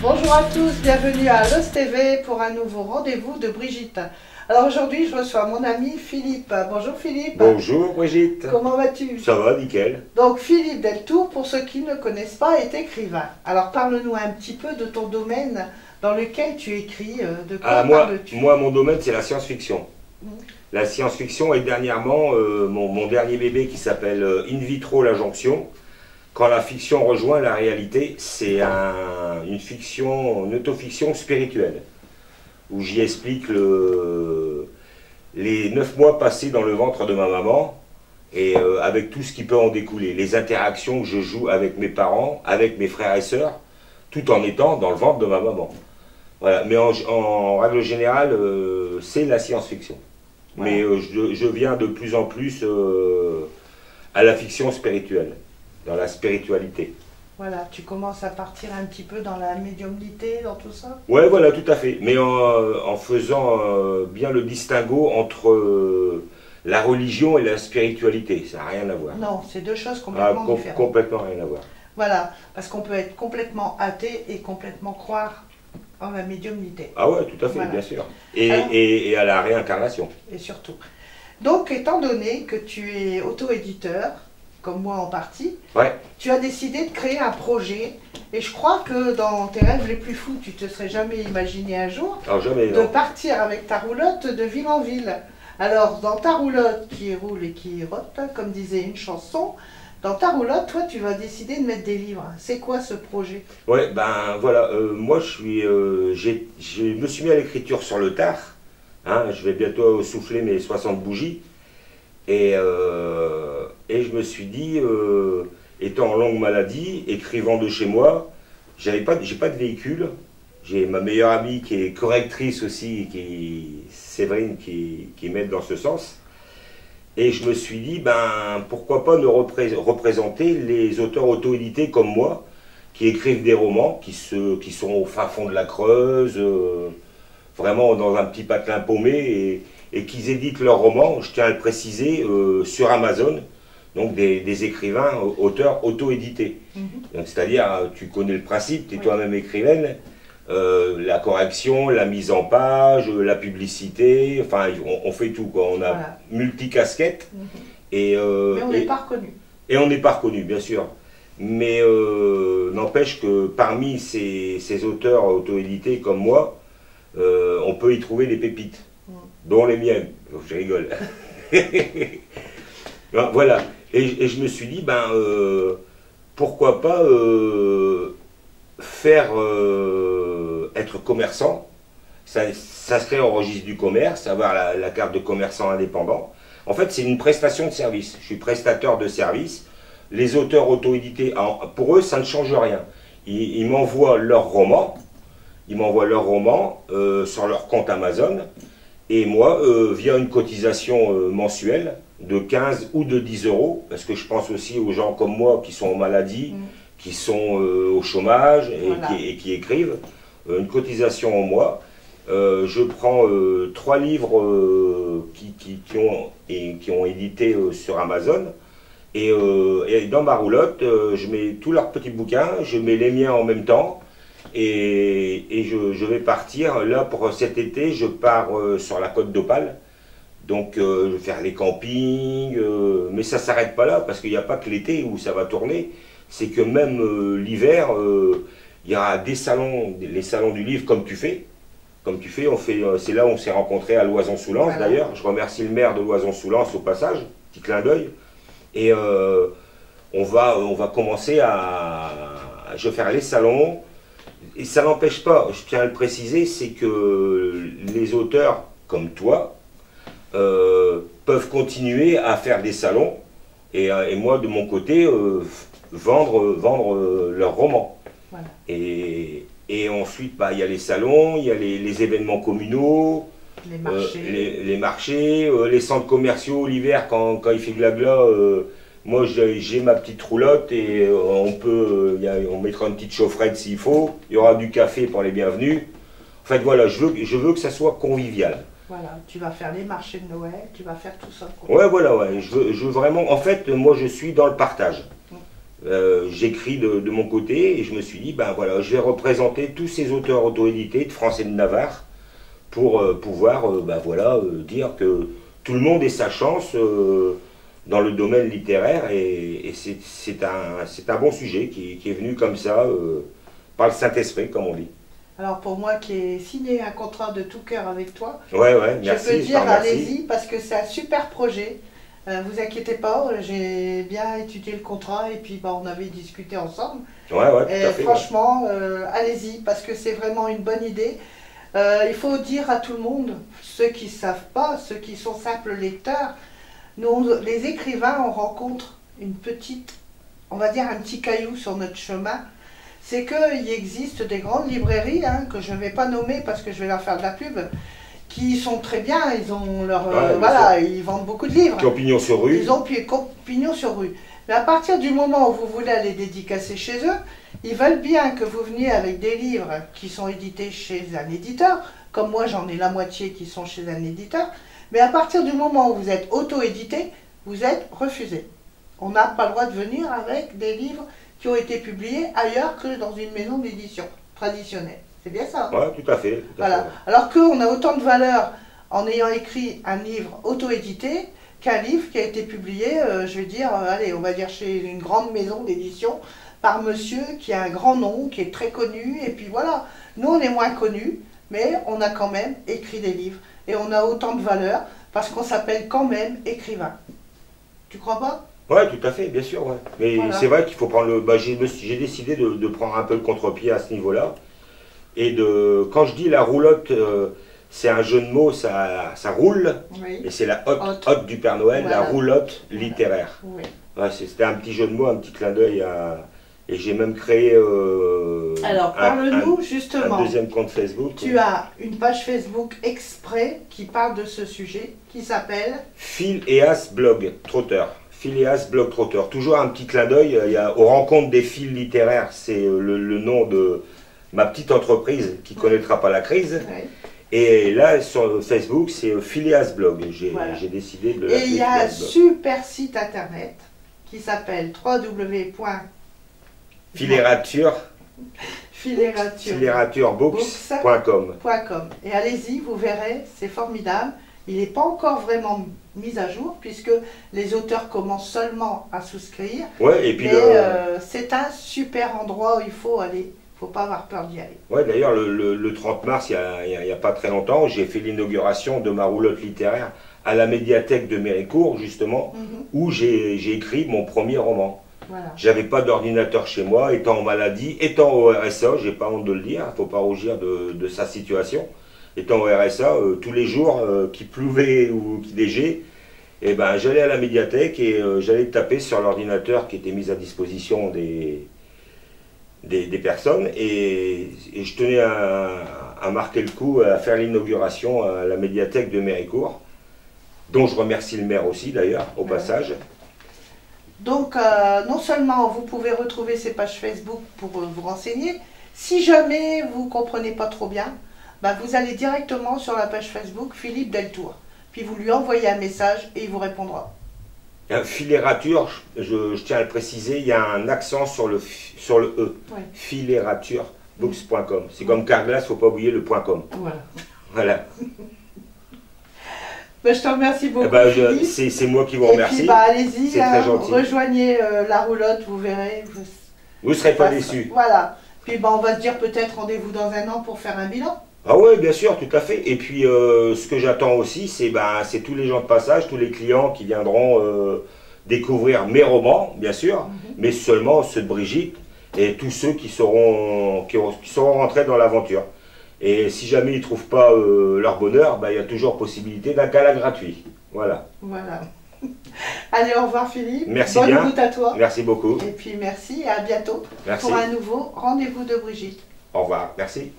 Bonjour à tous, bienvenue à Los TV pour un nouveau rendez-vous de Brigitte. Alors aujourd'hui, je reçois mon ami Philippe. Bonjour Philippe. Bonjour Brigitte. Comment vas-tu? Ça va, nickel. Donc Philippe Deltour, pour ceux qui ne connaissent pas, est écrivain. Alors parle-nous un petit peu de ton domaine dans lequel tu écris. De quoi parles-tu? Moi, mon domaine, c'est la science-fiction. La science-fiction et dernièrement, mon dernier bébé qui s'appelle In vitro la jonction. Quand la fiction rejoint la réalité, c'est une fiction, une autofiction spirituelle, où j'y explique les 9 mois passés dans le ventre de ma maman, et avec tout ce qui peut en découler, les interactions que je joue avec mes parents, avec mes frères et sœurs, tout en étant dans le ventre de ma maman. Voilà. Mais en règle générale, c'est la science-fiction. Voilà. Mais je viens de plus en plus à la fiction spirituelle, dans la spiritualité. Voilà, tu commences à partir un petit peu dans la médiumnité, dans tout ça? Ouais, voilà, tout à fait. Mais en faisant bien le distinguo entre la religion et la spiritualité. Ça n'a rien à voir. Non, c'est deux choses complètement différentes. Complètement rien à voir. Voilà, parce qu'on peut être complètement athée et complètement croire en la médiumnité. Ah ouais, tout à fait, voilà. Bien sûr. Et à la réincarnation. Et surtout. Donc, étant donné que tu es auto-éditeur, comme moi en partie, ouais. Tu as décidé de créer un projet, et je crois que dans tes rêves les plus fous, tu te serais jamais imaginé un jour de partir avec ta roulotte de ville en ville. Alors, dans ta roulotte qui roule et qui rote, comme disait une chanson, dans ta roulotte, toi, tu vas décider de mettre des livres. C'est quoi ce projet? Ouais, ben voilà, moi je me suis mis à l'écriture sur le tard. Hein, je vais bientôt souffler mes 60 bougies. Et je me suis dit, étant en longue maladie, écrivant de chez moi, j'ai pas de véhicule. J'ai ma meilleure amie qui est correctrice aussi, Séverine, qui m'aide dans ce sens. Et je me suis dit, ben pourquoi pas ne représenter les auteurs auto-édités comme moi, qui écrivent des romans, qui sont au fin fond de la Creuse, vraiment dans un petit patelin paumé, et qu'ils éditent leurs romans, je tiens à le préciser, sur Amazon, donc des écrivains, auteurs auto-édités. C'est-à-dire, tu connais le principe, tu es toi-même écrivaine, la correction, la mise en page, la publicité, enfin, on fait tout, quoi. On a multicasquettes. Mais on n'est pas reconnu. Et on n'est pas reconnu, bien sûr. Mais n'empêche que parmi ces auteurs auto-édités comme moi, on peut y trouver des pépites. Dont les miennes, je rigole. Voilà, et je me suis dit, ben, pourquoi pas faire être commerçant, ça serait au registre du commerce, avoir la carte de commerçant indépendant. En fait, c'est une prestation de service, je suis prestateur de service. Les auteurs auto-édités, pour eux, ça ne change rien. Ils m'envoient leurs romans, sur leur compte Amazon. Et moi, via une cotisation mensuelle de 15 ou de 10 €, parce que je pense aussi aux gens comme moi qui sont en maladie, qui sont au chômage et qui écrivent, une cotisation en mois. Je prends 3 livres qui ont édité sur Amazon, et dans ma roulotte, je mets tous leurs petits bouquins, je mets les miens en même temps. Et je vais partir, là pour cet été, je pars sur la côte d'Opale, donc je vais faire les campings, mais ça ne s'arrête pas là, parce qu'il n'y a pas que l'été où ça va tourner, c'est que même l'hiver, il y aura des salons, les salons du livre comme tu fais, c'est là où on s'est rencontrés à Loison-sous-Lens d'ailleurs, je remercie le maire de Loison-sous-Lens au passage, petit clin d'œil, et on va commencer je vais faire les salons. Et ça n'empêche pas, je tiens à le préciser, c'est que les auteurs comme toi peuvent continuer à faire des salons et moi de mon côté vendre leurs romans. Voilà. Et ensuite il y a les salons, il y a les événements communaux, les marchés, les centres commerciaux l'hiver quand il fait glagla. Moi, j'ai ma petite roulotte et on mettra une petite chaufferette s'il faut. Il y aura du café pour les bienvenus. En fait, voilà, je veux que ça soit convivial. Voilà, tu vas faire les marchés de Noël, tu vas faire tout ça. Ouais, voilà, ouais. Je veux vraiment. En fait, moi, je suis dans le partage. j'écris de mon côté et je me suis dit, ben voilà, je vais représenter tous ces auteurs auto-édités de France et de Navarre pour pouvoir ben voilà, dire que tout le monde ait sa chance dans le domaine littéraire et c'est un bon sujet qui est venu comme ça par le Saint-Esprit, comme on dit. Alors pour moi qui ai signé un contrat de tout cœur avec toi, merci, je peux dire allez-y parce que c'est un super projet. Vous inquiétez pas, j'ai bien étudié le contrat et puis bah, on avait discuté ensemble. Tout à fait, franchement, allez-y parce que c'est vraiment une bonne idée. Il faut dire à tout le monde, ceux qui ne savent pas, ceux qui sont simples lecteurs, nous les écrivains on rencontre une petite, on va dire un petit caillou sur notre chemin. C'est qu'il existe des grandes librairies, hein, que je ne vais pas nommer parce que je vais leur faire de la pub, qui sont très bien, ils ont leur, voilà, ils vendent beaucoup de livres. Qui ont pignon sur rue. Ils ont pignon sur rue. Mais à partir du moment où vous voulez aller dédicacer chez eux, ils veulent bien que vous veniez avec des livres qui sont édités chez un éditeur, comme moi j'en ai la moitié qui sont chez un éditeur, mais à partir du moment où vous êtes auto-édité, vous êtes refusé. On n'a pas le droit de venir avec des livres qui ont été publiés ailleurs que dans une maison d'édition traditionnelle. C'est bien ça. Oui, tout à fait. Voilà. Alors qu'on a autant de valeur en ayant écrit un livre auto-édité qu'un livre qui a été publié, je vais dire, allez, on va dire chez une grande maison d'édition par monsieur qui a un grand nom, qui est très connu, et puis voilà. Nous, on est moins connus, mais on a quand même écrit des livres. Et on a autant de valeur parce qu'on s'appelle quand même écrivain. Tu crois pas ? Oui, tout à fait, bien sûr. Ouais. Mais voilà. C'est vrai qu'il faut prendre le... Bah, j'ai décidé de prendre un peu le contre-pied à ce niveau-là. Et quand je dis la roulotte, c'est un jeu de mots, ça roule. Oui. Et c'est la hotte du Père Noël, voilà. La roulotte littéraire. Oui. Ouais, c'était un petit jeu de mots, un petit clin d'œil à... Et j'ai même créé alors, parle-nous justement. Un deuxième compte Facebook. Tu as une page Facebook exprès qui parle de ce sujet, qui s'appelle Phileas Blog Trotter. Phileas Blog Trotter. Toujours un petit clin d'œil aux rencontres des fils littéraires. C'est le nom de ma petite entreprise qui ne connaîtra pas la crise. Oui. Et là, sur Facebook, c'est Phileas Blog. J'ai décidé de l'appeler. Et il y a un super site internet qui s'appelle Phileraturebooks.com. Et allez-y, vous verrez, c'est formidable. Il n'est pas encore vraiment mis à jour puisque les auteurs commencent seulement à souscrire. Ouais, et puis c'est un super endroit où il faut aller. Il ne faut pas avoir peur d'y aller. Ouais, d'ailleurs, le 30 mars, il n'y a pas très longtemps, j'ai fait l'inauguration de ma roulotte littéraire à la médiathèque de Méricourt, justement, où j'ai écrit mon premier roman. Voilà. J'avais pas d'ordinateur chez moi, étant en maladie, étant au RSA, j'ai pas honte de le dire, il ne faut pas rougir de sa situation. Étant au RSA, tous les jours, qu'il pleuvait ou qu'il neigeait, eh ben, j'allais à la médiathèque et j'allais taper sur l'ordinateur qui était mis à disposition des personnes et je tenais à marquer le coup, à faire l'inauguration à la médiathèque de Méricourt, dont je remercie le maire aussi d'ailleurs, au passage. Donc, non seulement vous pouvez retrouver ces pages Facebook pour vous renseigner, si jamais vous ne comprenez pas trop bien, bah, vous allez directement sur la page Facebook Philippe Deltour, puis vous lui envoyez un message et il vous répondra. Philérature, je tiens à le préciser, il y a un accent sur le E. Ouais. Phileraturebooks.com. C'est comme Carglass, il ne faut pas oublier le .com. Voilà. Ben, je te remercie beaucoup. C'est moi qui vous remercie. Et puis, allez-y, rejoignez la roulotte, vous verrez. Vous ne serez pas déçus. Voilà. Puis on va se dire peut-être rendez-vous dans un an pour faire un bilan. Ah oui, bien sûr, tout à fait. Et puis, ce que j'attends aussi, c'est tous les gens de passage, tous les clients qui viendront découvrir mes romans, bien sûr, mais seulement ceux de Brigitte et tous ceux qui seront rentrés dans l'aventure. Et si jamais ils ne trouvent pas leur bonheur, il y a toujours possibilité d'un câlin gratuit. Voilà. Voilà. Allez, au revoir Philippe. Merci bien. Bonne route à toi. Merci beaucoup. Et puis merci et à bientôt pour un nouveau rendez-vous de Brigitte. Au revoir. Merci.